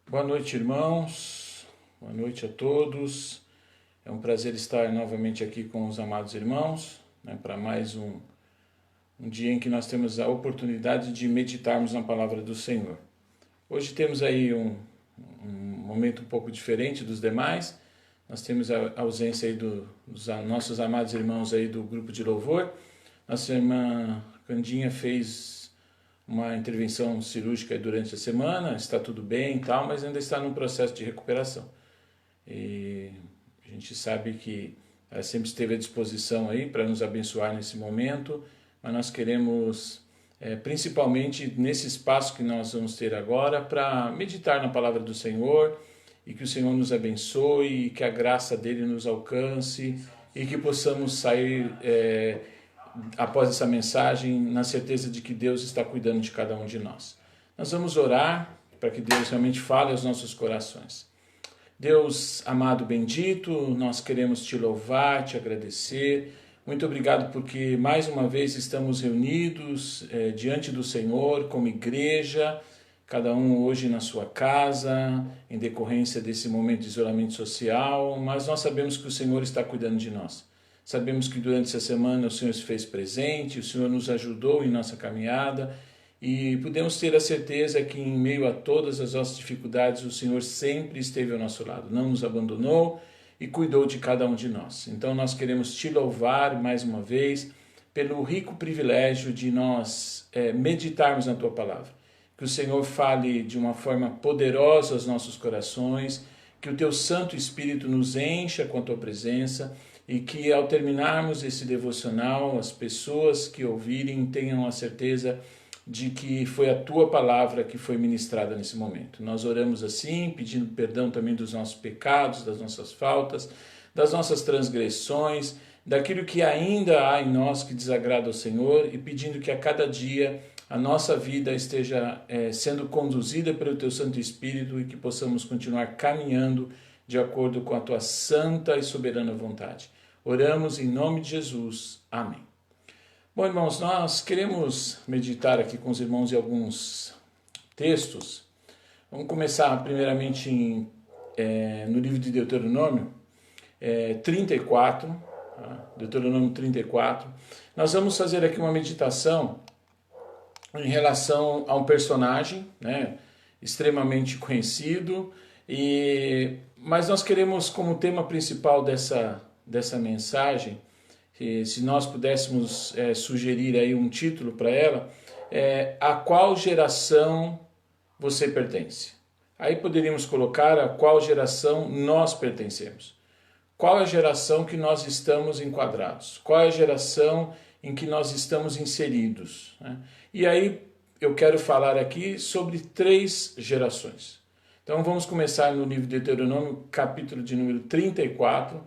Boa noite, irmãos. Boa noite a todos. É um prazer estar novamente aqui com os amados irmãos, para mais um dia em que nós temos a oportunidade de meditarmos na palavra do Senhor. Hoje temos aí um momento um pouco diferente dos demais. Nós temos a ausência aí dos nossos amados irmãos aí do grupo de louvor. Nossa irmã Candinha fez uma intervenção cirúrgica durante a semana, está tudo bem e tal, mas ainda está num processo de recuperação. E a gente sabe que ela sempre esteve à disposição aí para nos abençoar nesse momento, mas nós queremos, principalmente nesse espaço que nós vamos ter agora, para meditar na palavra do Senhor e que o Senhor nos abençoe e que a graça dele nos alcance e que possamos sair após essa mensagem, na certeza de que Deus está cuidando de cada um de nós. Nós vamos orar para que Deus realmente fale aos nossos corações. Deus amado, bendito, nós queremos te louvar, te agradecer. Muito obrigado porque mais uma vez estamos reunidos diante do Senhor como igreja, cada um hoje na sua casa, em decorrência desse momento de isolamento social, mas nós sabemos que o Senhor está cuidando de nós. Sabemos que durante essa semana o Senhor se fez presente, o Senhor nos ajudou em nossa caminhada e podemos ter a certeza que em meio a todas as nossas dificuldades o Senhor sempre esteve ao nosso lado, não nos abandonou e cuidou de cada um de nós. Então nós queremos te louvar mais uma vez pelo rico privilégio de nós meditarmos na Tua Palavra. Que o Senhor fale de uma forma poderosa aos nossos corações, que o Teu Santo Espírito nos encha com a Tua presença e que ao terminarmos esse devocional, as pessoas que ouvirem tenham a certeza de que foi a Tua Palavra que foi ministrada nesse momento. Nós oramos assim, pedindo perdão também dos nossos pecados, das nossas faltas, das nossas transgressões, daquilo que ainda há em nós que desagrada ao Senhor e pedindo que a cada dia a nossa vida esteja sendo conduzida pelo Teu Santo Espírito e que possamos continuar caminhando de acordo com a Tua santa e soberana vontade. Oramos em nome de Jesus. Amém. Bom, irmãos, nós queremos meditar aqui com os irmãos em alguns textos. Vamos começar primeiramente no livro de Deuteronômio 34, tá? Deuteronômio 34. Nós vamos fazer aqui uma meditação em relação a um personagem, extremamente conhecido, mas nós queremos como tema principal dessa mensagem, se nós pudéssemos sugerir aí um título para ela, a qual geração você pertence? Aí poderíamos colocar a qual geração nós pertencemos. Qual é a geração que nós estamos enquadrados? Qual é a geração em que nós estamos inseridos? E aí eu quero falar aqui sobre 3 gerações. Então vamos começar no livro de Deuteronômio, capítulo de número 34,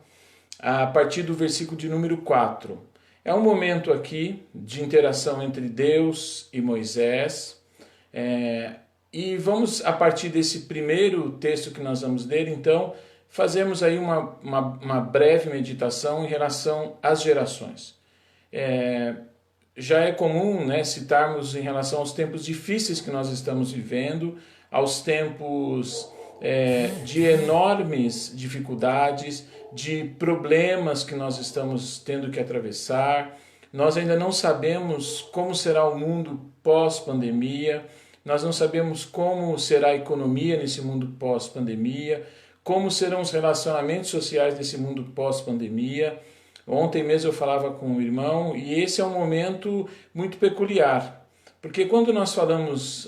a partir do versículo de número 4. É um momento aqui de interação entre Deus e Moisés, e vamos, a partir desse primeiro texto que nós vamos ler, então, fazemos aí uma breve meditação em relação às gerações. Já é comum citarmos em relação aos tempos difíceis que nós estamos vivendo, aos tempos de enormes dificuldades, de problemas que nós estamos tendo que atravessar. Nós ainda não sabemos como será o mundo pós-pandemia, nós não sabemos como será a economia nesse mundo pós-pandemia, como serão os relacionamentos sociais nesse mundo pós-pandemia. Ontem mesmo eu falava com um irmão e esse é um momento muito peculiar, porque quando nós falamos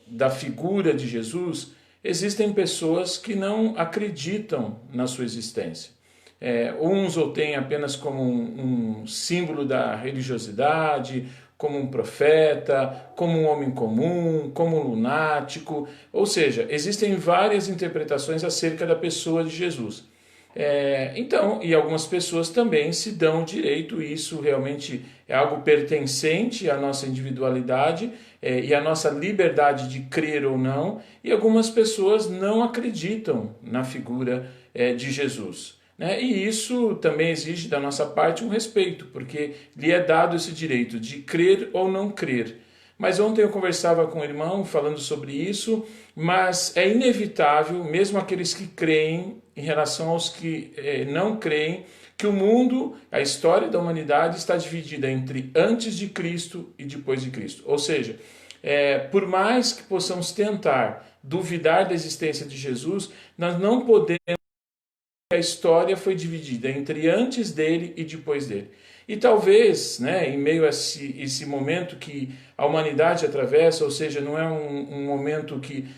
da figura de Jesus, existem pessoas que não acreditam na sua existência. Uns o têm apenas como um símbolo da religiosidade, como um profeta, como um homem comum, como um lunático. Ou seja, existem várias interpretações acerca da pessoa de Jesus. Então, e algumas pessoas também se dão o direito, isso realmente é algo pertencente à nossa individualidade e à nossa liberdade de crer ou não, e algumas pessoas não acreditam na figura de Jesus. E isso também exige da nossa parte um respeito, porque lhe é dado esse direito de crer ou não crer. Mas ontem eu conversava com um irmão falando sobre isso, mas é inevitável, mesmo aqueles que creem, em relação aos que não creem, que o mundo, a história da humanidade está dividida entre antes de Cristo e depois de Cristo. Ou seja, por mais que possamos tentar duvidar da existência de Jesus, nós não podemos. A história foi dividida entre antes dele e depois dele. E talvez, né, em meio a esse momento que a humanidade atravessa, ou seja, não é um momento que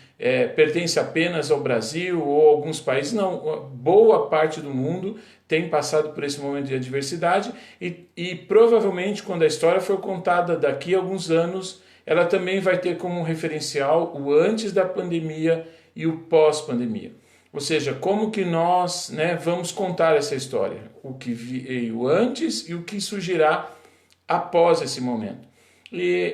pertence apenas ao Brasil ou a alguns países, não, boa parte do mundo tem passado por esse momento de adversidade e provavelmente quando a história for contada daqui a alguns anos, ela também vai ter como referencial o antes da pandemia e o pós-pandemia. Ou seja, como que nós, né, vamos contar essa história, o que veio antes e o que surgirá após esse momento.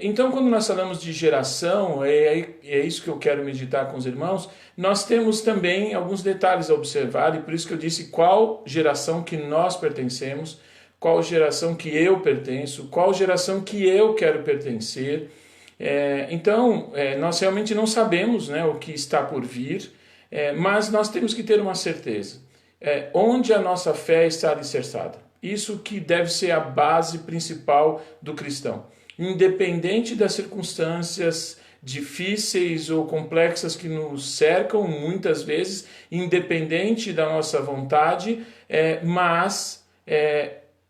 Então, quando nós falamos de geração, é isso que eu quero meditar com os irmãos, nós temos também alguns detalhes a observar, e por isso que eu disse qual geração que nós pertencemos, qual geração que eu pertenço, qual geração que eu quero pertencer. Então, nós realmente não sabemos, né, o que está por vir, mas nós temos que ter uma certeza, onde a nossa fé está alicerçada. Isso que deve ser a base principal do cristão. Independente das circunstâncias difíceis ou complexas que nos cercam, muitas vezes, independente da nossa vontade, mas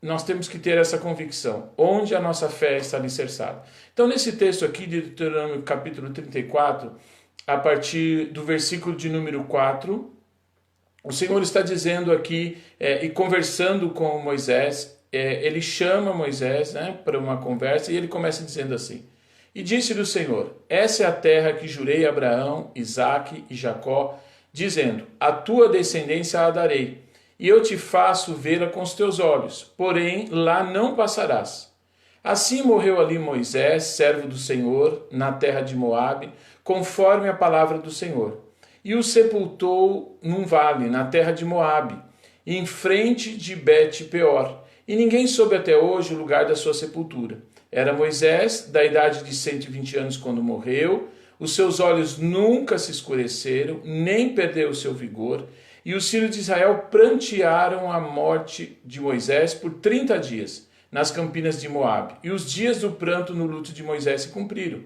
nós temos que ter essa convicção, onde a nossa fé está alicerçada. Então, nesse texto aqui de Deuteronômio capítulo 34, a partir do versículo de número 4, o Senhor está dizendo aqui, e conversando com Moisés, ele chama Moisés, né, para uma conversa, e ele começa dizendo assim: E disse-lhe o Senhor, essa é a terra que jurei a Abraão, Isaque e Jacó, dizendo, a tua descendência a darei, e eu te faço vê-la com os teus olhos, porém lá não passarás. Assim morreu ali Moisés, servo do Senhor, na terra de Moabe, conforme a palavra do Senhor. E o sepultou num vale, na terra de Moabe, em frente de Bet-peor. E ninguém soube até hoje o lugar da sua sepultura. Era Moisés, da idade de 120 anos quando morreu, os seus olhos nunca se escureceram, nem perdeu o seu vigor, e os filhos de Israel prantearam a morte de Moisés por 30 dias, nas campinas de Moabe, e os dias do pranto no luto de Moisés se cumpriram.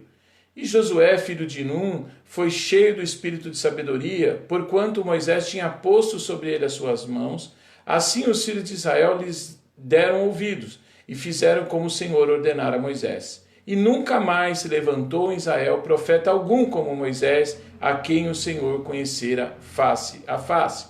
E Josué, filho de Num, foi cheio do espírito de sabedoria, porquanto Moisés tinha posto sobre ele as suas mãos. Assim os filhos de Israel lhes deram ouvidos, e fizeram como o Senhor ordenara a Moisés. E nunca mais se levantou em Israel profeta algum como Moisés, a quem o Senhor conhecera face a face.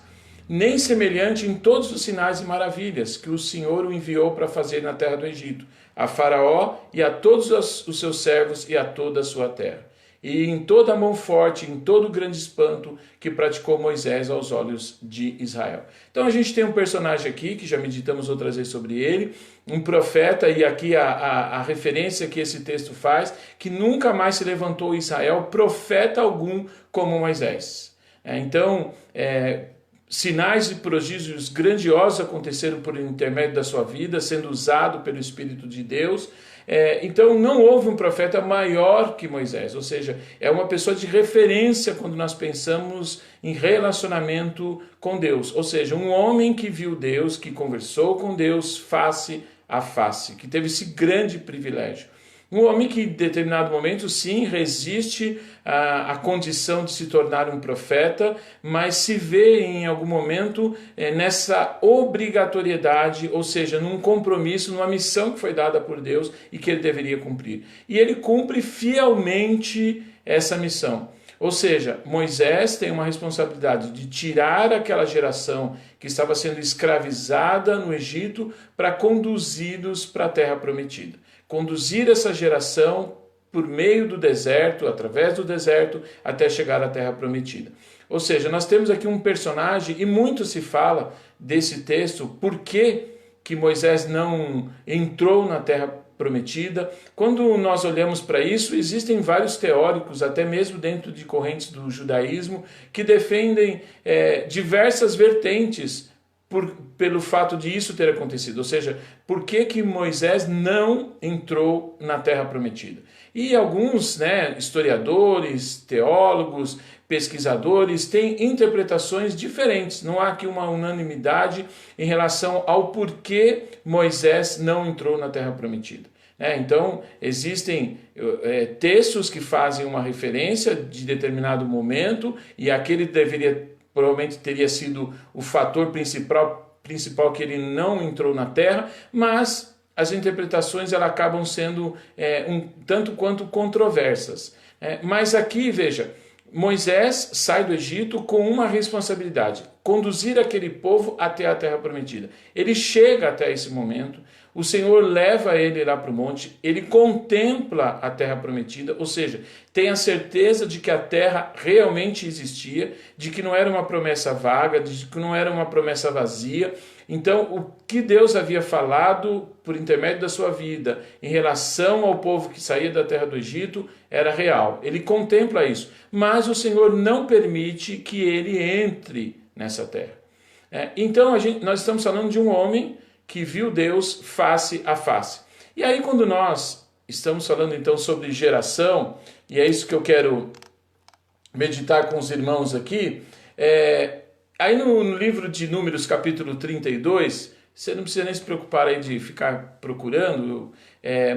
Nem semelhante em todos os sinais e maravilhas que o Senhor o enviou para fazer na terra do Egito, a Faraó e a todos os seus servos e a toda a sua terra. E em toda a mão forte, em todo o grande espanto que praticou Moisés aos olhos de Israel. Então a gente tem um personagem aqui, que já meditamos outras vezes sobre ele, um profeta, e aqui a referência que esse texto faz, que nunca mais se levantou em Israel profeta algum como Moisés. Então, sinais e prodígios grandiosos aconteceram por intermédio da sua vida, sendo usado pelo Espírito de Deus. Então não houve um profeta maior que Moisés, ou seja, é uma pessoa de referência quando nós pensamos em relacionamento com Deus, ou seja, um homem que viu Deus, que conversou com Deus face a face, que teve esse grande privilégio. Um homem que em determinado momento, sim, resiste à condição de se tornar um profeta, mas se vê em algum momento nessa obrigatoriedade, ou seja, num compromisso, numa missão que foi dada por Deus e que ele deveria cumprir. E ele cumpre fielmente essa missão. Ou seja, Moisés tem uma responsabilidade de tirar aquela geração que estava sendo escravizada no Egito para conduzi-los para a terra prometida. Conduzir essa geração por meio do deserto, através do deserto, até chegar à terra prometida. Ou seja, nós temos aqui um personagem, e muito se fala desse texto, por que Moisés não entrou na terra prometida. Quando nós olhamos para isso, existem vários teóricos, até mesmo dentro de correntes do judaísmo, que defendem diversas vertentes pelo fato de isso ter acontecido. Ou seja, por que Moisés não entrou na terra prometida? E alguns, historiadores, teólogos, pesquisadores têm interpretações diferentes. Não há aqui uma unanimidade em relação ao porquê Moisés não entrou na terra prometida. Então, existem textos que fazem uma referência de determinado momento e aquele provavelmente teria sido o fator principal que ele não entrou na terra, mas as interpretações elas acabam sendo um tanto quanto controversas. Mas aqui, veja, Moisés sai do Egito com uma responsabilidade: conduzir aquele povo até a terra prometida. Ele chega até esse momento, o Senhor leva ele lá para o monte, ele contempla a terra prometida, ou seja, tem a certeza de que a terra realmente existia, de que não era uma promessa vaga, de que não era uma promessa vazia. Então, o que Deus havia falado por intermédio da sua vida em relação ao povo que saía da terra do Egito era real. Ele contempla isso, mas o Senhor não permite que ele entre nessa terra. Então, nós estamos falando de um homem que viu Deus face a face. E aí, quando nós estamos falando então sobre geração, e é isso que eu quero meditar com os irmãos aqui, aí no livro de Números, capítulo 32, você não precisa nem se preocupar aí de ficar procurando,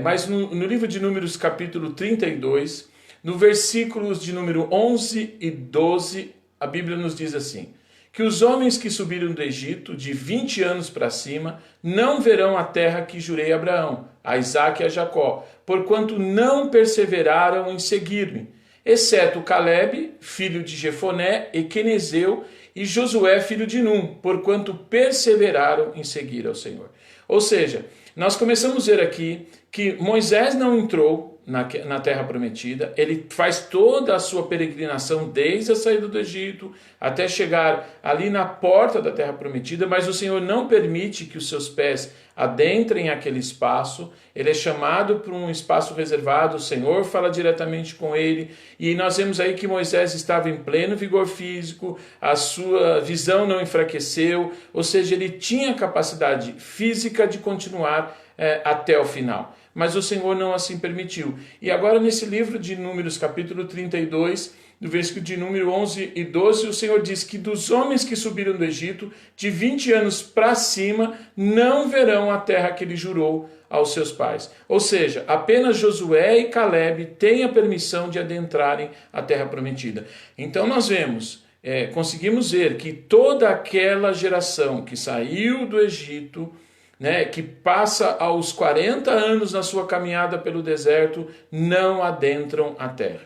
mas no livro de Números, capítulo 32, no versículos de número 11 e 12, a Bíblia nos diz assim: que os homens que subiram do Egito, de 20 anos para cima, não verão a terra que jurei a Abraão, a Isaque e a Jacó, porquanto não perseveraram em seguir-me, exceto Caleb, filho de Jefoné, e Quenezeu, e Josué, filho de Num, porquanto perseveraram em seguir ao Senhor. Ou seja, nós começamos a ver aqui que Moisés não entrou na terra prometida, ele faz toda a sua peregrinação desde a saída do Egito até chegar ali na porta da terra prometida, mas o Senhor não permite que os seus pés adentrem aquele espaço. Ele é chamado para um espaço reservado, o Senhor fala diretamente com ele, e nós vemos aí que Moisés estava em pleno vigor físico, a sua visão não enfraqueceu, ou seja, ele tinha capacidade física de continuar até o final. Mas o Senhor não assim permitiu. E agora nesse livro de Números, capítulo 32, do versículo de número 11 e 12, o Senhor diz que dos homens que subiram do Egito, de 20 anos para cima, não verão a terra que ele jurou aos seus pais. Ou seja, apenas Josué e Caleb têm a permissão de adentrarem a terra prometida. Então nós conseguimos ver que toda aquela geração que saiu do Egito, que passa aos 40 anos na sua caminhada pelo deserto, não adentram a terra.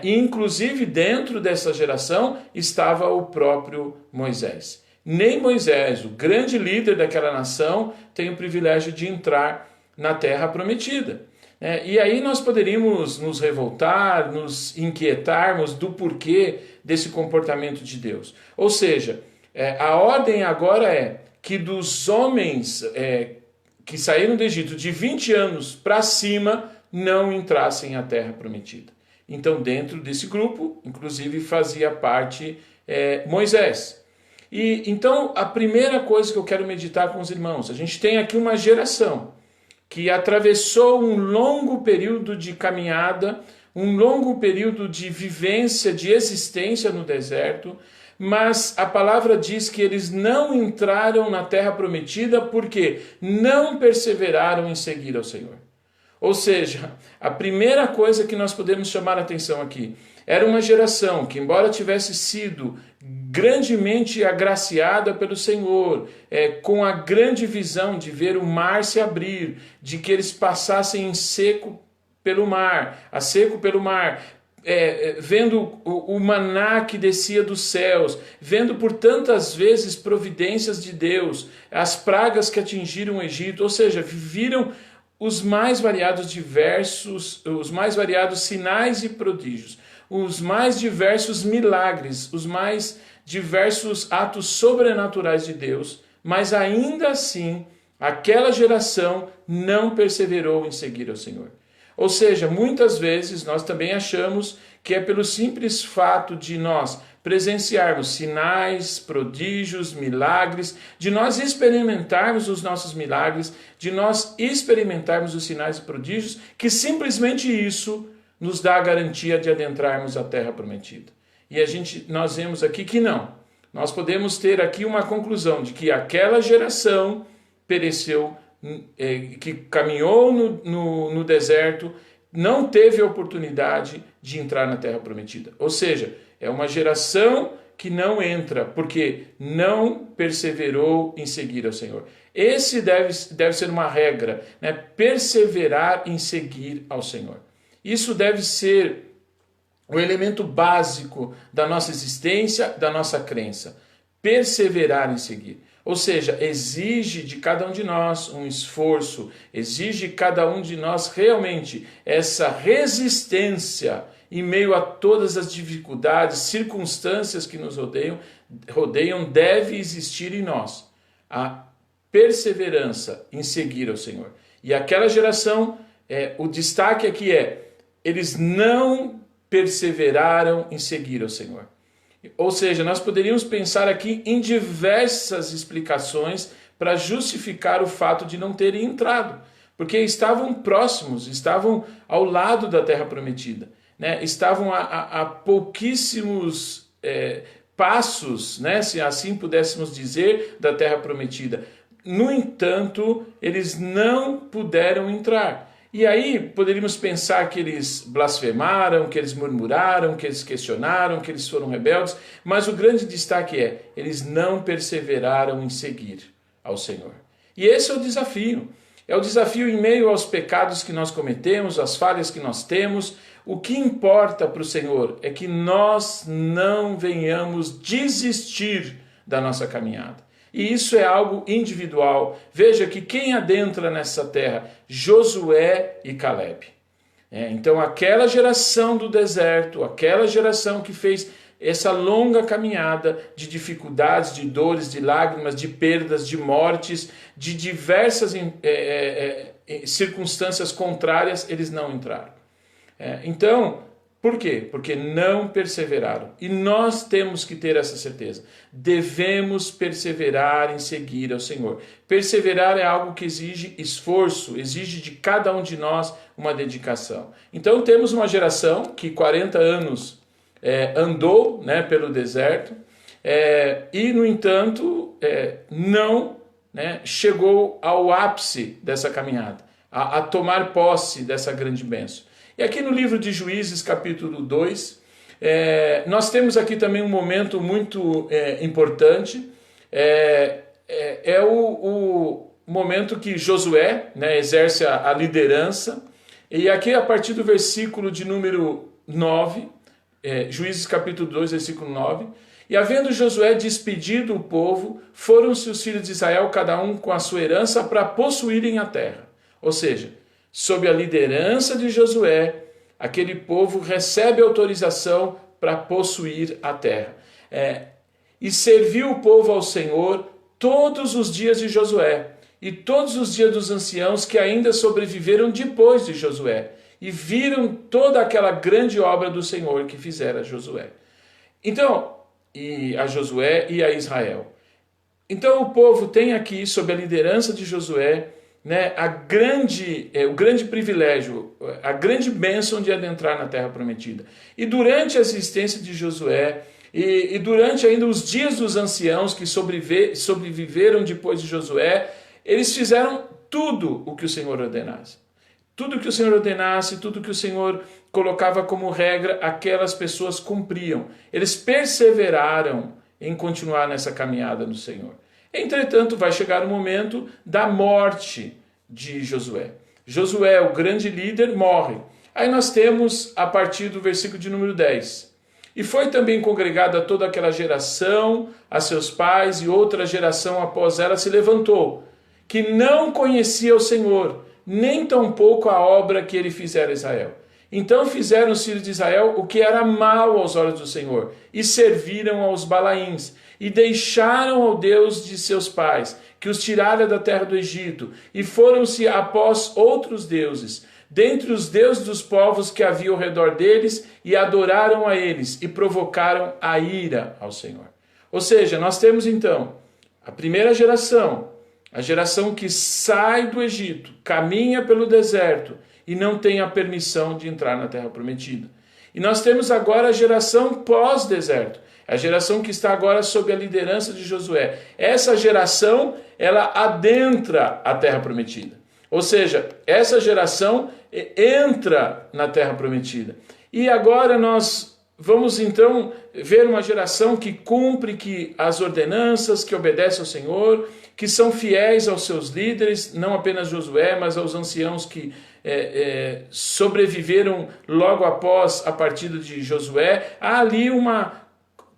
E inclusive dentro dessa geração estava o próprio Moisés. Nem Moisés, o grande líder daquela nação, tem o privilégio de entrar na terra prometida. E aí nós poderíamos nos revoltar, nos inquietarmos do porquê desse comportamento de Deus. Ou seja, a ordem agora é que dos homens que saíram do Egito de 20 anos para cima não entrassem à terra prometida. Então, dentro desse grupo, inclusive, fazia parte Moisés. E então, a primeira coisa que eu quero meditar com os irmãos, a gente tem aqui uma geração que atravessou um longo período de caminhada, um longo período de vivência, de existência no deserto, mas a palavra diz que eles não entraram na terra prometida porque não perseveraram em seguir ao Senhor. Ou seja, a primeira coisa que nós podemos chamar a atenção aqui, era uma geração que, embora tivesse sido grandemente agraciada pelo Senhor, com a grande visão de ver o mar se abrir, de que eles passassem a seco pelo mar, vendo o maná que descia dos céus, vendo por tantas vezes providências de Deus, as pragas que atingiram o Egito, ou seja, viram os mais variados sinais e prodígios, os mais diversos milagres, os mais diversos atos sobrenaturais de Deus, mas ainda assim, aquela geração não perseverou em seguir ao Senhor. Ou seja, muitas vezes nós também achamos que é pelo simples fato de nós presenciarmos sinais, prodígios, milagres, de nós experimentarmos os nossos milagres, de nós experimentarmos os sinais e prodígios, que simplesmente isso nos dá a garantia de adentrarmos a terra prometida. E nós vemos aqui que não. Nós podemos ter aqui uma conclusão de que aquela geração pereceu, que caminhou no deserto, não teve a oportunidade de entrar na terra prometida. Ou seja, é uma geração que não entra, porque não perseverou em seguir ao Senhor. Esse deve ser uma regra, né? Perseverar em seguir ao Senhor. Isso deve ser o elemento básico da nossa existência, da nossa crença. Perseverar em seguir. Ou seja, exige de cada um de nós um esforço, exige de cada um de nós realmente essa resistência em meio a todas as dificuldades, circunstâncias que nos rodeiam, deve existir em nós a perseverança em seguir ao Senhor. E aquela geração, o destaque aqui eles não perseveraram em seguir ao Senhor. Ou seja, nós poderíamos pensar aqui em diversas explicações para justificar o fato de não terem entrado, porque estavam próximos, estavam ao lado da terra prometida, né? Estavam a pouquíssimos passos, né? Se assim pudéssemos dizer, da terra prometida. No entanto, eles não puderam entrar. E aí poderíamos pensar que eles blasfemaram, que eles murmuraram, que eles questionaram, que eles foram rebeldes, mas o grande destaque eles não perseveraram em seguir ao Senhor. E esse é o desafio. É o desafio em meio aos pecados que nós cometemos, às falhas que nós temos. O que importa para o Senhor é que nós não venhamos desistir da nossa caminhada. E isso é algo individual. Veja que quem adentra nessa terra? Josué e Caleb. Então aquela geração do deserto, aquela geração que fez essa longa caminhada de dificuldades, de dores, de lágrimas, de perdas, de mortes, de diversas circunstâncias contrárias, eles não entraram. Então, por quê? Porque não perseveraram. E nós temos que ter essa certeza. Devemos perseverar em seguir ao Senhor. Perseverar é algo que exige esforço, exige de cada um de nós uma dedicação. Então temos uma geração que 40 anos andou, né, pelo deserto e, no entanto, não, né, chegou ao ápice dessa caminhada, a tomar posse dessa grande bênção. E aqui no livro de Juízes, capítulo 2, nós temos aqui também um momento muito importante. O momento que Josué, né, exerce a liderança. E aqui a partir do versículo de número 9, Juízes capítulo 2, versículo 9. E havendo Josué despedido o povo, foram-se os filhos de Israel, cada um com a sua herança, para possuírem a terra. Ou seja, sob a liderança de Josué, aquele povo recebe autorização para possuir a terra. E serviu o povo ao Senhor todos os dias de Josué e todos os dias dos anciãos que ainda sobreviveram depois de Josué e viram toda aquela grande obra do Senhor que fizera Josué. Então, e a Josué e a Israel. Então o povo tem aqui, sob a liderança de Josué, né, o grande privilégio, a grande bênção de adentrar na terra prometida. E durante a existência de Josué, e durante ainda os dias dos anciãos que sobreviveram depois de Josué, eles fizeram tudo o que o Senhor ordenasse. Tudo que o Senhor ordenasse, tudo que o Senhor colocava como regra, aquelas pessoas cumpriam. Eles perseveraram em continuar nessa caminhada do Senhor. Entretanto, vai chegar o momento da morte de Josué. Josué, o grande líder, morre. Aí nós temos, a partir do versículo de número 10. E foi também congregada toda aquela geração a seus pais, e outra geração após ela se levantou, que não conhecia o Senhor, nem tampouco a obra que ele fizera a Israel. Então fizeram os filhos de Israel o que era mal aos olhos do Senhor, e serviram aos Balaíns, e deixaram ao Deus de seus pais, que os tirara da terra do Egito, e foram-se após outros deuses, dentre os deuses dos povos que havia ao redor deles, e adoraram a eles, e provocaram a ira ao Senhor. Ou seja, nós temos então a primeira geração, a geração que sai do Egito, caminha pelo deserto e não tem a permissão de entrar na Terra Prometida. E nós temos agora a geração pós-deserto, a geração que está agora sob a liderança de Josué. Essa geração, ela adentra a Terra Prometida. Ou seja, essa geração entra na Terra Prometida. E agora nós vamos então ver uma geração que cumpre as ordenanças, que obedece ao Senhor, que são fiéis aos seus líderes, não apenas Josué, mas aos anciãos que sobreviveram logo após a partida de Josué. Há ali uma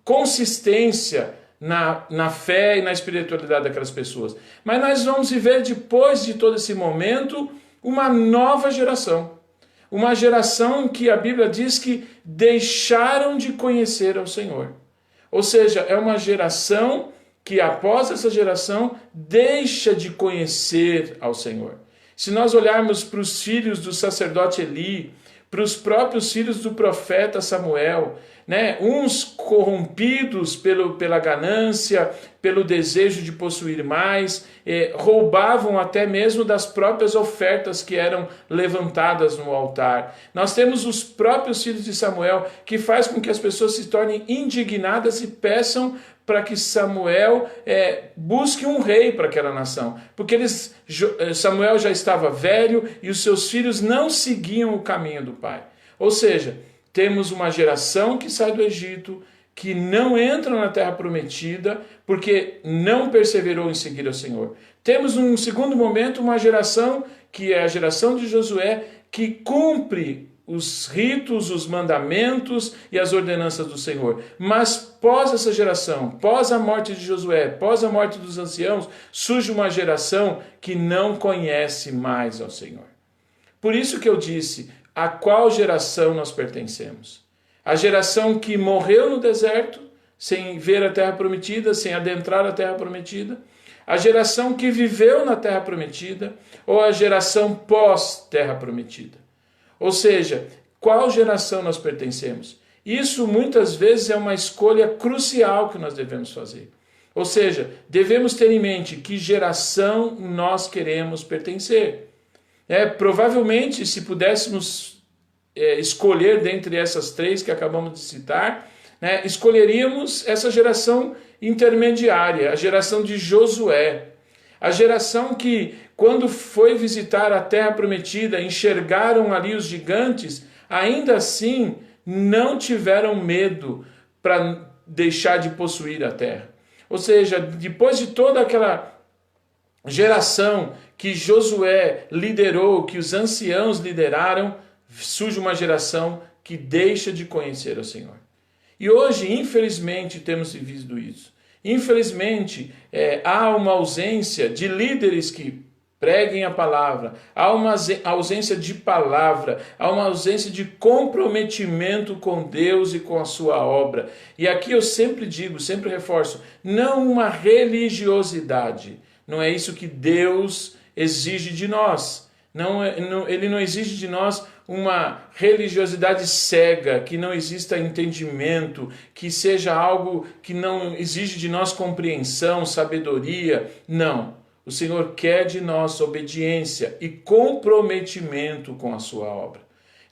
consistência na fé e na espiritualidade daquelas pessoas. Mas nós vamos viver, depois de todo esse momento, uma nova geração. Uma geração que a Bíblia diz que deixaram de conhecer ao Senhor. Ou seja, é uma geração que após essa geração deixa de conhecer ao Senhor. Se nós olharmos para os filhos do sacerdote Eli, para os próprios filhos do profeta Samuel, uns corrompidos pela ganância, pelo desejo de possuir mais, roubavam até mesmo das próprias ofertas que eram levantadas no altar. Nós temos os próprios filhos de Samuel, que faz com que as pessoas se tornem indignadas e peçam para que Samuel busque um rei para aquela nação, porque Samuel já estava velho e os seus filhos não seguiam o caminho do pai. Ou seja, temos uma geração que sai do Egito, que não entra na Terra Prometida, porque não perseverou em seguir ao Senhor. Temos, num segundo momento, uma geração, que é a geração de Josué, que cumpre os ritos, os mandamentos e as ordenanças do Senhor. Mas pós essa geração, pós a morte de Josué, pós a morte dos anciãos, surge uma geração que não conhece mais ao Senhor. Por isso que eu disse, a qual geração nós pertencemos? A geração que morreu no deserto, sem ver a Terra Prometida, sem adentrar a Terra Prometida? A geração que viveu na Terra Prometida? Ou a geração pós-Terra Prometida? Ou seja, qual geração nós pertencemos? Isso muitas vezes é uma escolha crucial que nós devemos fazer. Ou seja, devemos ter em mente que geração nós queremos pertencer. Provavelmente, se pudéssemos escolher dentre essas três que acabamos de citar, escolheríamos essa geração intermediária, a geração de Josué. A geração que, quando foi visitar a Terra Prometida, enxergaram ali os gigantes, ainda assim não tiveram medo para deixar de possuir a terra. Ou seja, depois de toda aquela geração que Josué liderou, que os anciãos lideraram, surge uma geração que deixa de conhecer o Senhor. E hoje, infelizmente, temos vivido isso. Infelizmente, há uma ausência de líderes que preguem a palavra, há uma ausência de palavra, há uma ausência de comprometimento com Deus e com a sua obra. E aqui eu sempre digo, sempre reforço, não uma religiosidade. Não é isso que Deus exige de nós. Ele não exige de nós uma religiosidade cega, que não exista entendimento, que seja algo que não exige de nós compreensão, sabedoria. Não. O Senhor quer de nós obediência e comprometimento com a sua obra.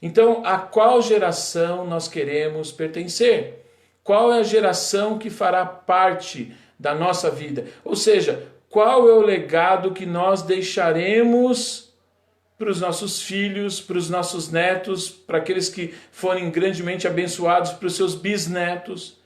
Então, a qual geração nós queremos pertencer? Qual é a geração que fará parte da nossa vida? Ou seja, qual é o legado que nós deixaremos para os nossos filhos, para os nossos netos, para aqueles que forem grandemente abençoados, para os seus bisnetos?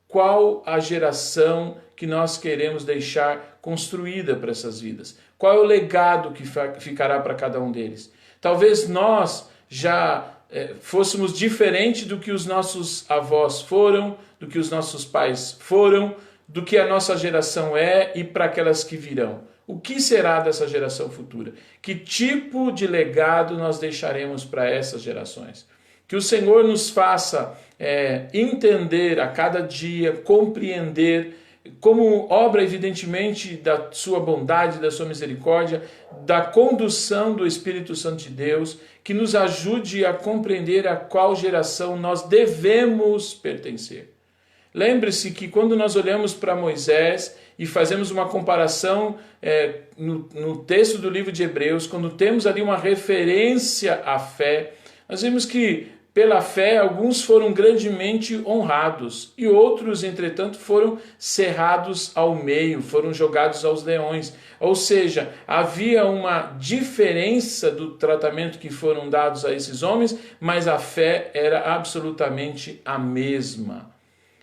Qual a geração que nós queremos deixar construída para essas vidas? Qual é o legado que ficará para cada um deles? Talvez nós já fôssemos diferente do que os nossos avós foram, do que os nossos pais foram, do que a nossa geração é e para aquelas que virão. O que será dessa geração futura? Que tipo de legado nós deixaremos para essas gerações? Que o Senhor nos faça entender a cada dia, compreender como obra, evidentemente, da sua bondade, da sua misericórdia, da condução do Espírito Santo de Deus, que nos ajude a compreender a qual geração nós devemos pertencer. Lembre-se que quando nós olhamos para Moisés e fazemos uma comparação no texto do livro de Hebreus, quando temos ali uma referência à fé, nós vemos que pela fé alguns foram grandemente honrados e outros, entretanto, foram cerrados ao meio, foram jogados aos leões. Ou seja, havia uma diferença do tratamento que foram dados a esses homens, mas a fé era absolutamente a mesma.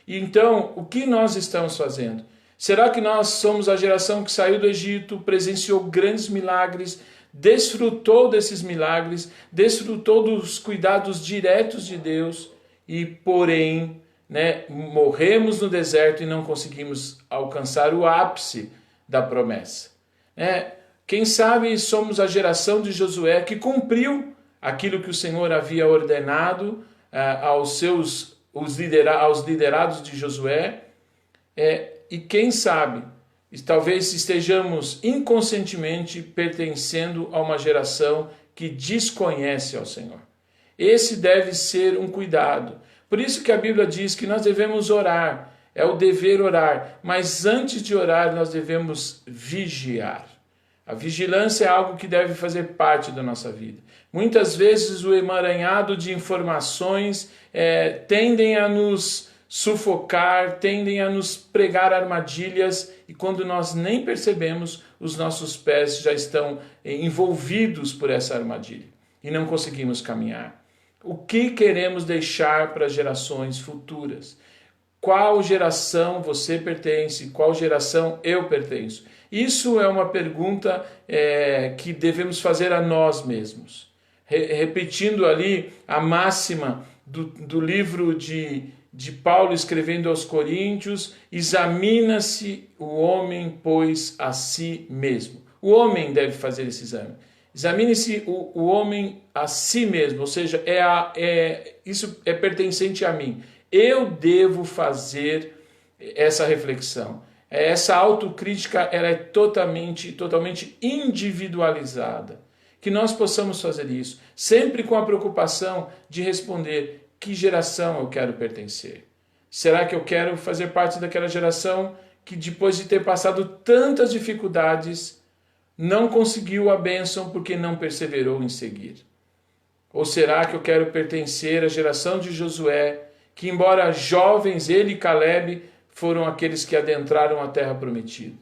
Então, o que nós estamos fazendo? Será que nós somos a geração que saiu do Egito, presenciou grandes milagres, desfrutou desses milagres, desfrutou dos cuidados diretos de Deus e, porém, morremos no deserto e não conseguimos alcançar o ápice da promessa? Quem sabe somos a geração de Josué que cumpriu aquilo que o Senhor havia ordenado aos liderados de Josué, e quem sabe, talvez estejamos inconscientemente pertencendo a uma geração que desconhece ao Senhor. Esse deve ser um cuidado. Por isso que a Bíblia diz que nós devemos orar, é o dever orar, mas antes de orar nós devemos vigiar. A vigilância é algo que deve fazer parte da nossa vida. Muitas vezes o emaranhado de informações tendem a nos sufocar, tendem a nos pregar armadilhas e quando nós nem percebemos, os nossos pés já estão envolvidos por essa armadilha e não conseguimos caminhar. O que queremos deixar para gerações futuras? Qual geração você pertence? Qual geração eu pertenço? Isso é uma pergunta que devemos fazer a nós mesmos. Repetindo ali a máxima do livro de Paulo escrevendo aos Coríntios, examina-se o homem, pois, a si mesmo. O homem deve fazer esse exame. Examine-se o homem a si mesmo, ou seja, isso é pertencente a mim. Eu devo fazer essa reflexão. Essa autocrítica ela é totalmente individualizada. Que nós possamos fazer isso, sempre com a preocupação de responder: que geração eu quero pertencer? Será que eu quero fazer parte daquela geração que depois de ter passado tantas dificuldades, não conseguiu a bênção porque não perseverou em seguir? Ou será que eu quero pertencer à geração de Josué, que embora jovens, ele e Caleb foram aqueles que adentraram a terra prometida?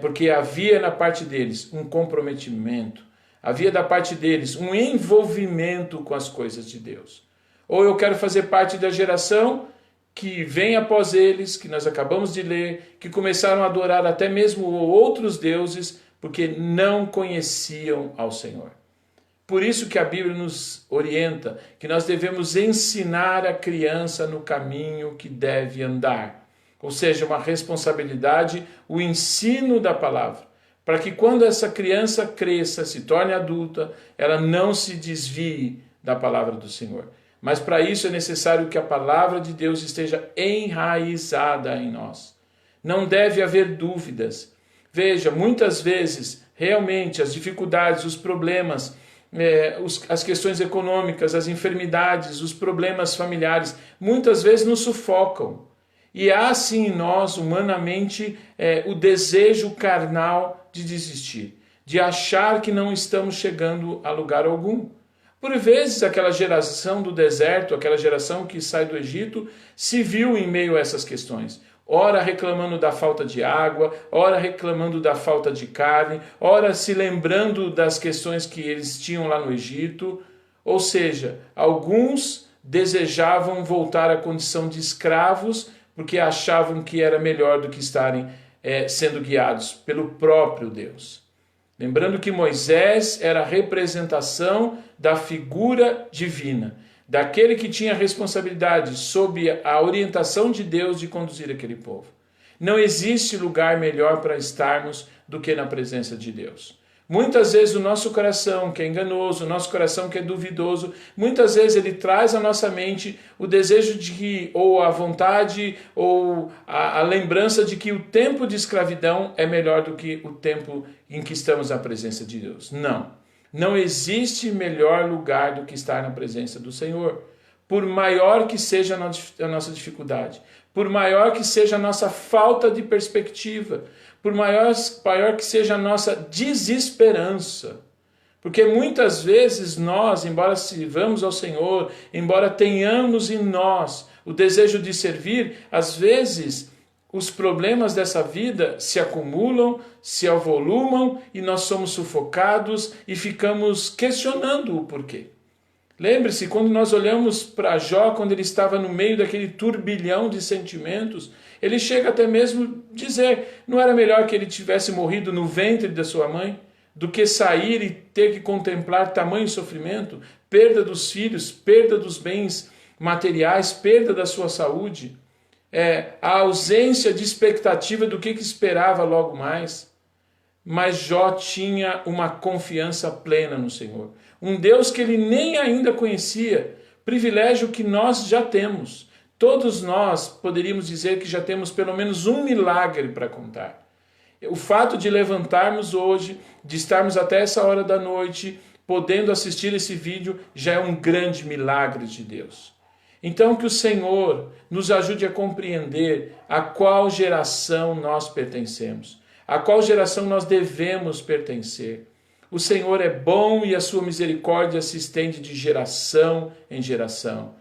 Porque havia na parte deles um comprometimento, havia da parte deles um envolvimento com as coisas de Deus. Ou eu quero fazer parte da geração que vem após eles, que nós acabamos de ler, que começaram a adorar até mesmo outros deuses, porque não conheciam ao Senhor. Por isso que a Bíblia nos orienta que nós devemos ensinar a criança no caminho que deve andar. Ou seja, uma responsabilidade, o ensino da palavra, para que quando essa criança cresça, se torne adulta, ela não se desvie da palavra do Senhor. Mas para isso é necessário que a palavra de Deus esteja enraizada em nós. Não deve haver dúvidas. Veja, muitas vezes, realmente, as dificuldades, os problemas, as questões econômicas, as enfermidades, os problemas familiares, muitas vezes nos sufocam. E há sim em nós, humanamente, o desejo carnal de desistir, de achar que não estamos chegando a lugar algum. Por vezes, aquela geração do deserto, aquela geração que sai do Egito, se viu em meio a essas questões. Ora reclamando da falta de água, ora reclamando da falta de carne, ora se lembrando das questões que eles tinham lá no Egito. Ou seja, alguns desejavam voltar à condição de escravos porque achavam que era melhor do que estarem sendo guiados pelo próprio Deus. Lembrando que Moisés era a representação da figura divina, daquele que tinha a responsabilidade, sob a orientação de Deus, de conduzir aquele povo. Não existe lugar melhor para estarmos do que na presença de Deus. Muitas vezes o nosso coração que é enganoso, o nosso coração que é duvidoso, muitas vezes ele traz à nossa mente o desejo de que, ou a vontade, ou a lembrança de que o tempo de escravidão é melhor do que o tempo em que estamos na presença de Deus. Não. Não existe melhor lugar do que estar na presença do Senhor. Por maior que seja a nossa dificuldade, por maior que seja a nossa falta de perspectiva, por maior que seja a nossa desesperança. Porque muitas vezes nós, embora sirvamos ao Senhor, embora tenhamos em nós o desejo de servir, às vezes os problemas dessa vida se acumulam, se avolumam e nós somos sufocados e ficamos questionando o porquê. Lembre-se, quando nós olhamos para Jó, quando ele estava no meio daquele turbilhão de sentimentos, ele chega até mesmo dizer, não era melhor que ele tivesse morrido no ventre da sua mãe, do que sair e ter que contemplar tamanho sofrimento, perda dos filhos, perda dos bens materiais, perda da sua saúde, a ausência de expectativa do que esperava logo mais. Mas Jó tinha uma confiança plena no Senhor. Um Deus que ele nem ainda conhecia, privilégio que nós já temos. Todos nós poderíamos dizer que já temos pelo menos um milagre para contar. O fato de levantarmos hoje, de estarmos até essa hora da noite, podendo assistir esse vídeo, já é um grande milagre de Deus. Então que o Senhor nos ajude a compreender a qual geração nós pertencemos. A qual geração nós devemos pertencer. O Senhor é bom e a sua misericórdia se estende de geração em geração.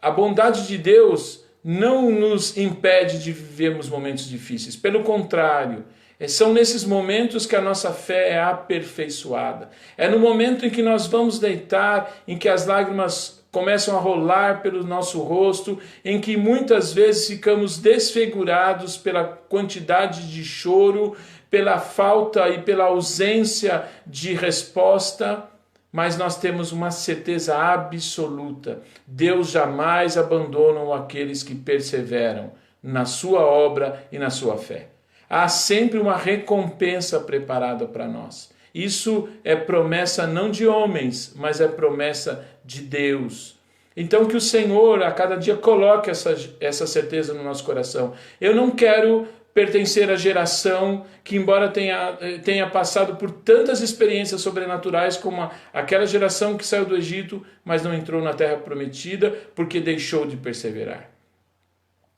A bondade de Deus não nos impede de vivermos momentos difíceis. Pelo contrário, são nesses momentos que a nossa fé é aperfeiçoada. É no momento em que nós vamos deitar, em que as lágrimas começam a rolar pelo nosso rosto, em que muitas vezes ficamos desfigurados pela quantidade de choro, pela falta e pela ausência de resposta, mas nós temos uma certeza absoluta. Deus jamais abandona aqueles que perseveram na sua obra e na sua fé. Há sempre uma recompensa preparada para nós. Isso é promessa não de homens, mas é promessa de Deus. Então que o Senhor a cada dia coloque essa certeza no nosso coração. Eu não quero pertencer à geração que, embora tenha passado por tantas experiências sobrenaturais como aquela geração que saiu do Egito, mas não entrou na terra prometida porque deixou de perseverar.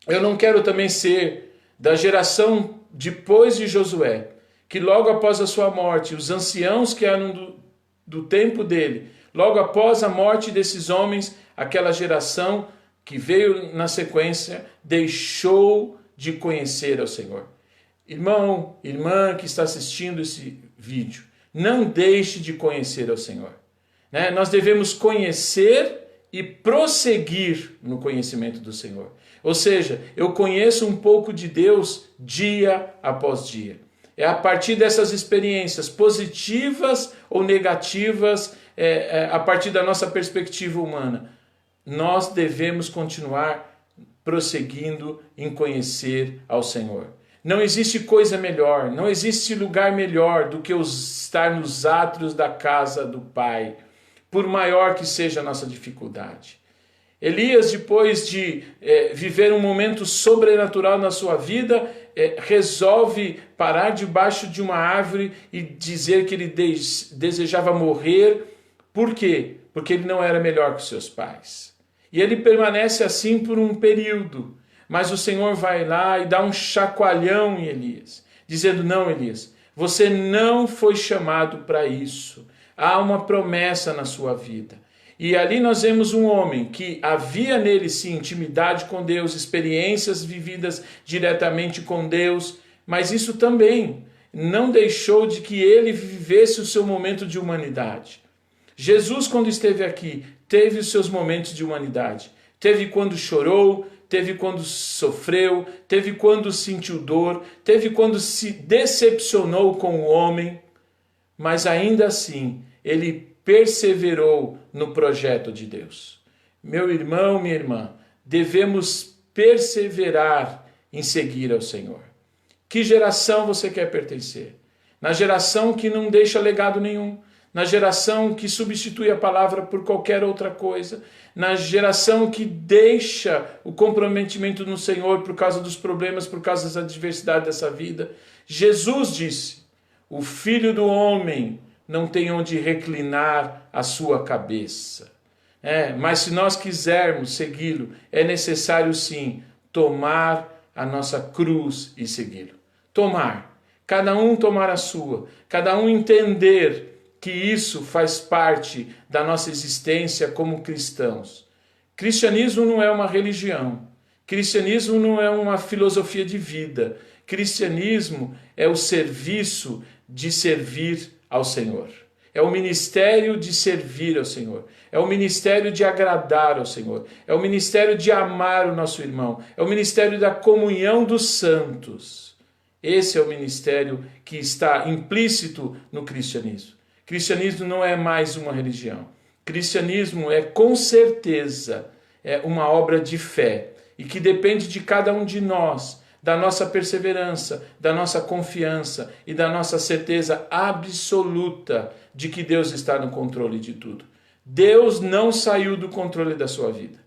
Eu não quero também ser da geração depois de Josué, que logo após a sua morte, os anciãos que eram do tempo dele, logo após a morte desses homens, aquela geração que veio na sequência, deixou de conhecer ao Senhor. Irmão, irmã que está assistindo esse vídeo, não deixe de conhecer ao Senhor. Nós devemos conhecer e prosseguir no conhecimento do Senhor. Ou seja, eu conheço um pouco de Deus dia após dia. É a partir dessas experiências positivas ou negativas, a partir da nossa perspectiva humana, nós devemos continuar prosseguindo em conhecer ao Senhor. Não existe coisa melhor, não existe lugar melhor do que estar nos átrios da casa do Pai, por maior que seja a nossa dificuldade. Elias, depois de viver um momento sobrenatural na sua vida, resolve parar debaixo de uma árvore e dizer que ele desejava morrer. Por quê? Porque ele não era melhor que seus pais. E ele permanece assim por um período. Mas o Senhor vai lá e dá um chacoalhão em Elias, dizendo, não, Elias, você não foi chamado para isso. Há uma promessa na sua vida. E ali nós vemos um homem que havia nele sim intimidade com Deus, experiências vividas diretamente com Deus, mas isso também não deixou de que ele vivesse o seu momento de humanidade. Jesus, quando esteve aqui, teve os seus momentos de humanidade. Teve quando chorou, teve quando sofreu, teve quando sentiu dor, teve quando se decepcionou com o homem, mas ainda assim ele perseverou no projeto de Deus. Meu irmão, minha irmã, devemos perseverar em seguir ao Senhor. Que geração você quer pertencer? na geração que não deixa legado nenhum, na geração que substitui a palavra por qualquer outra coisa, na geração que deixa o comprometimento no Senhor por causa dos problemas, por causa das adversidades dessa vida. Jesus disse: o Filho do Homem não tem onde reclinar a sua cabeça. Mas se nós quisermos segui-lo, é necessário sim tomar a nossa cruz e segui-lo. Tomar, cada um tomar a sua, cada um entender que isso faz parte da nossa existência como cristãos. Cristianismo não é uma religião, cristianismo não é uma filosofia de vida, cristianismo é o serviço de servir ao Senhor. É o ministério de servir ao Senhor. É o ministério de agradar ao Senhor. É o ministério de amar o nosso irmão. É o ministério da comunhão dos santos. Esse é o ministério que está implícito no cristianismo. Cristianismo não é mais uma religião. Cristianismo é, com certeza, uma obra de fé e que depende de cada um de nós, da nossa perseverança, da nossa confiança e da nossa certeza absoluta de que Deus está no controle de tudo. Deus não saiu do controle da sua vida.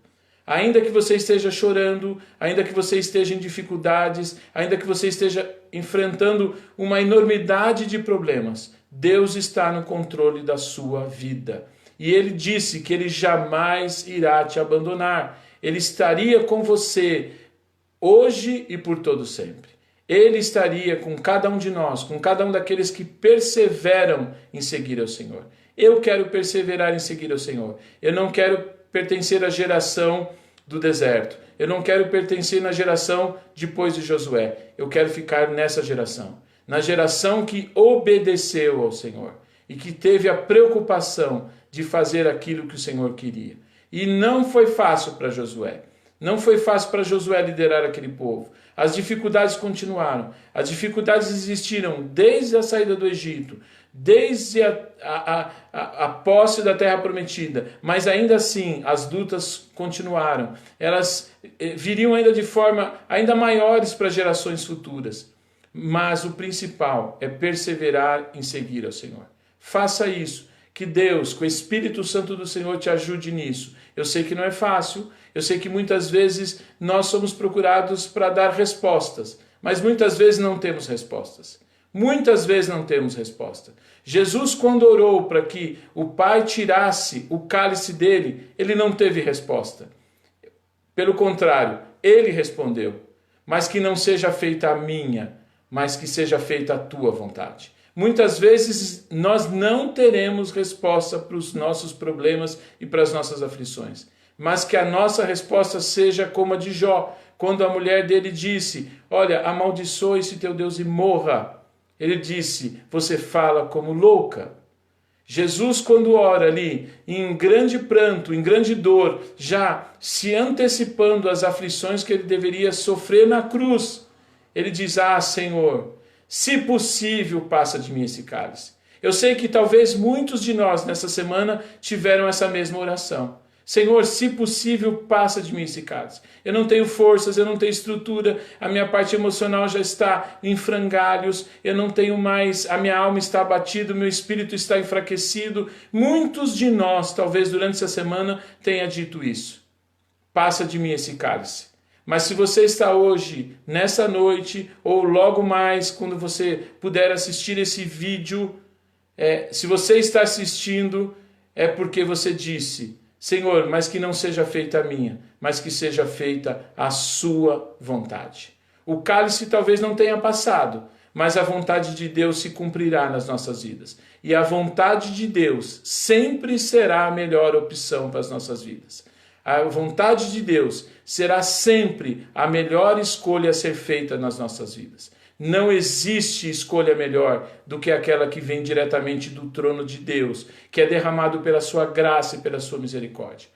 Ainda que você esteja chorando, ainda que você esteja em dificuldades, ainda que você esteja enfrentando uma enormidade de problemas, Deus está no controle da sua vida. E Ele disse que Ele jamais irá te abandonar. Ele estaria com você hoje e por todo sempre. Ele estaria com cada um de nós, com cada um daqueles que perseveram em seguir ao Senhor. Eu quero perseverar em seguir ao Senhor. Eu não quero pertencer à geração do deserto. Eu não quero pertencer na geração depois de Josué. Eu quero ficar nessa geração. Na geração que obedeceu ao Senhor e que teve a preocupação de fazer aquilo que o Senhor queria. E não foi fácil para Josué. Não foi fácil para Josué liderar aquele povo. As dificuldades continuaram. As dificuldades existiram desde a saída do Egito, desde a posse da terra prometida. Mas ainda assim, as lutas continuaram. Elas viriam ainda de forma ainda maiores para gerações futuras. Mas o principal é perseverar em seguir ao Senhor. Faça isso. Que Deus, com o Espírito Santo do Senhor, te ajude nisso. Eu sei que não é fácil, eu sei que muitas vezes nós somos procurados para dar respostas, mas muitas vezes não temos respostas. Muitas vezes não temos resposta. Jesus, quando orou para que o Pai tirasse o cálice dele, ele não teve resposta. Pelo contrário, ele respondeu: mas que não seja feita a minha, mas que seja feita a tua vontade. Muitas vezes nós não teremos resposta para os nossos problemas e para as nossas aflições, mas que a nossa resposta seja como a de Jó, quando a mulher dele disse: olha, amaldiçoe-se teu Deus e morra. Ele disse: você fala como louca. Jesus, quando ora ali, em grande pranto, em grande dor, já se antecipando às aflições que ele deveria sofrer na cruz, ele diz: ah, Senhor, se possível, passa de mim esse cálice. Eu sei que talvez muitos de nós nessa semana tiveram essa mesma oração. Senhor, se possível, passa de mim esse cálice. Eu não tenho forças, eu não tenho estrutura, a minha parte emocional já está em frangalhos, eu não tenho mais, a minha alma está abatida, o meu espírito está enfraquecido. Muitos de nós, talvez durante essa semana, tenha dito isso. Passa de mim esse cálice. Mas se você está hoje, nessa noite, ou logo mais, quando você puder assistir esse vídeo, se você está assistindo, é porque você disse: Senhor, mas que não seja feita a minha, mas que seja feita a sua vontade. O cálice talvez não tenha passado, mas a vontade de Deus se cumprirá nas nossas vidas. E a vontade de Deus sempre será a melhor opção para as nossas vidas. A vontade de Deus será sempre a melhor escolha a ser feita nas nossas vidas. Não existe escolha melhor do que aquela que vem diretamente do trono de Deus, que é derramado pela sua graça e pela sua misericórdia.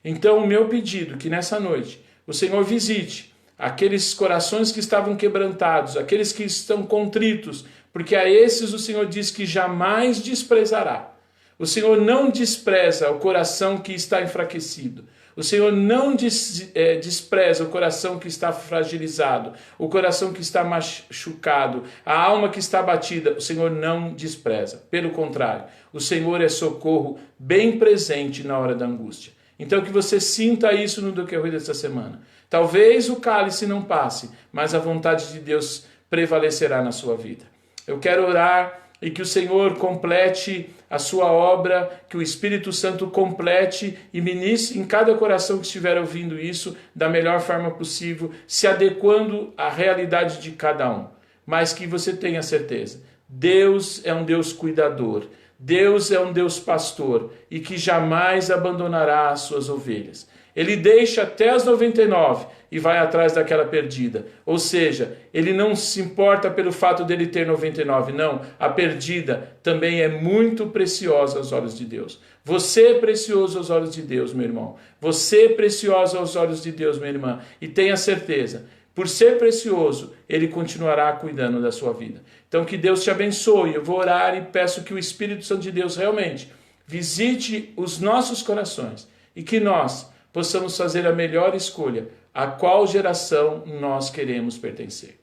Então, o meu pedido é que nessa noite o Senhor visite aqueles corações que estavam quebrantados, aqueles que estão contritos, porque a esses o Senhor diz que jamais desprezará. O Senhor não despreza o coração que está enfraquecido. O Senhor não despreza o coração que está fragilizado, o coração que está machucado, a alma que está abatida. O Senhor não despreza. Pelo contrário, o Senhor é socorro bem presente na hora da angústia. Então que você sinta isso no decorrer dessa semana. Talvez o cálice não passe, mas a vontade de Deus prevalecerá na sua vida. Eu quero orar e que o Senhor complete a sua obra, que o Espírito Santo complete e ministre em cada coração que estiver ouvindo isso da melhor forma possível, se adequando à realidade de cada um. Mas que você tenha certeza, Deus é um Deus cuidador, Deus é um Deus pastor e que jamais abandonará as suas ovelhas. Ele deixa até as 99 e vai atrás daquela perdida. Ou seja, ele não se importa pelo fato dele ter 99, não. A perdida também é muito preciosa aos olhos de Deus. Você é precioso aos olhos de Deus, meu irmão. Você é precioso aos olhos de Deus, minha irmã. E tenha certeza, por ser precioso, ele continuará cuidando da sua vida. Então que Deus te abençoe. Eu vou orar e peço que o Espírito Santo de Deus realmente visite os nossos corações e que nós possamos fazer a melhor escolha, a qual geração nós queremos pertencer.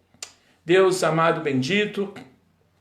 Deus amado, bendito,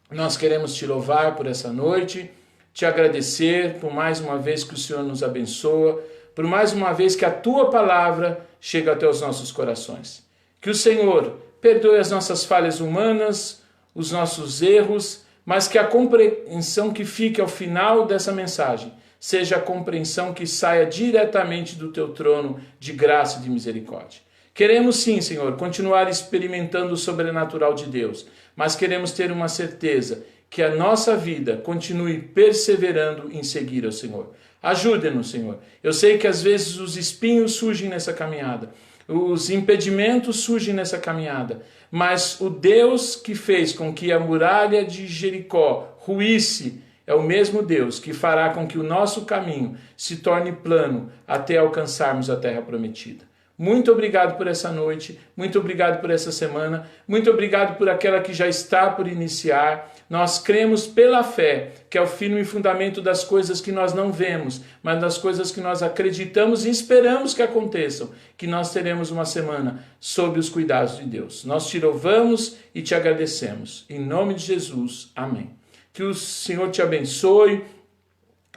nós queremos te louvar por essa noite, te agradecer por mais uma vez que o Senhor nos abençoa, por mais uma vez que a tua palavra chega até os nossos corações. Que o Senhor perdoe as nossas falhas humanas, os nossos erros, mas que a compreensão que fique ao final dessa mensagem seja a compreensão que saia diretamente do teu trono de graça e de misericórdia. Queremos sim, Senhor, continuar experimentando o sobrenatural de Deus, mas queremos ter uma certeza que a nossa vida continue perseverando em seguir ao Senhor. Ajude-nos, Senhor. Eu sei que às vezes os espinhos surgem nessa caminhada, os impedimentos surgem nessa caminhada, mas o Deus que fez com que a muralha de Jericó ruísse é o mesmo Deus que fará com que o nosso caminho se torne plano até alcançarmos a terra prometida. Muito obrigado por essa noite, muito obrigado por essa semana, muito obrigado por aquela que já está por iniciar. Nós cremos pela fé, que é o firme fundamento das coisas que nós não vemos, mas das coisas que nós acreditamos e esperamos que aconteçam, que nós teremos uma semana sob os cuidados de Deus. Nós te louvamos e te agradecemos. Em nome de Jesus, amém. Que o Senhor te abençoe,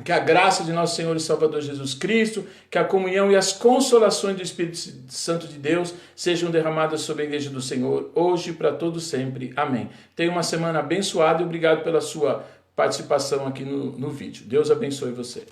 que a graça de nosso Senhor e Salvador Jesus Cristo, que a comunhão e as consolações do Espírito Santo de Deus sejam derramadas sobre a igreja do Senhor, hoje e para todo sempre. Amém. Tenha uma semana abençoada e obrigado pela sua participação aqui no vídeo. Deus abençoe você.